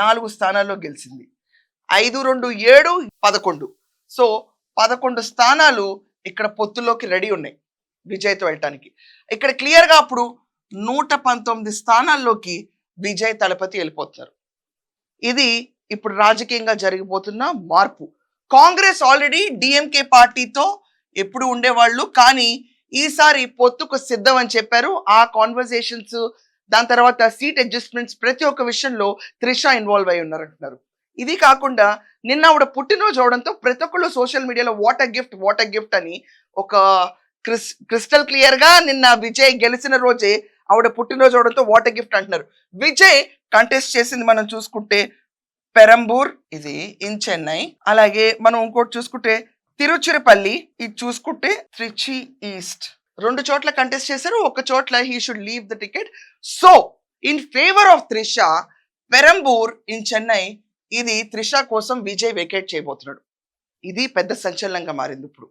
4 స్థానాల్లో గెలిచింది. 5, 2, 7, 11. సో 11 స్థానాలు ఇక్కడ పొత్తులోకి రెడీ ఉన్నాయి విజయ్తో వెళ్ళటానికి. ఇక్కడ క్లియర్గా అప్పుడు 119 స్థానాల్లోకి విజయ్ తలపతి వెళ్ళిపోతున్నారు. ఇది ఇప్పుడు రాజకీయంగా జరిగిపోతున్న మార్పు. కాంగ్రెస్ ఆల్రెడీ డిఎంకే పార్టీతో ఎప్పుడు ఉండేవాళ్ళు, కానీ ఈసారి పొత్తుకు సిద్ధం అని చెప్పారు. ఆ కాన్వర్సేషన్స్, దాని తర్వాత సీట్ అడ్జస్ట్మెంట్స్, ప్రతి ఒక్క విషయంలో త్రిష ఇన్వాల్వ్ అయి ఉన్నారంటున్నారు. ఇది కాకుండా నిన్న ఆవిడ పుట్టినరోజు అవడంతో ప్రతి ఒక్కళ్ళు సోషల్ మీడియాలో వాట్ అ గిఫ్ట్ అని ఒక క్రిస్టల్ క్లియర్ గా నిన్న విజయ్ గెలిచిన రోజే ఆవిడ పుట్టినరోజు అవడంతో వాట్ అ గిఫ్ట్ అంటున్నారు. విజయ్ కంటెస్ట్ చేసింది మనం చూసుకుంటే పెరంబూర్, ఇది ఇన్ చెన్నై. అలాగే మనం ఇంకోటి చూసుకుంటే తిరుచిరపల్లి, ఇది చూసుకుంటే త్రిచి ఈస్ట్. 2 చోట్ల కంటెస్ట్ చేశారు. ఒక చోట్ల he should leave the ticket. So in favour of Trisha, Perambur in Chennai, ఇది త్రిష కోసం విజయ్ వెకేట్ చేయబోతున్నాడు. ఇది పెద్ద సంచలనంగా మారింది ఇప్పుడు.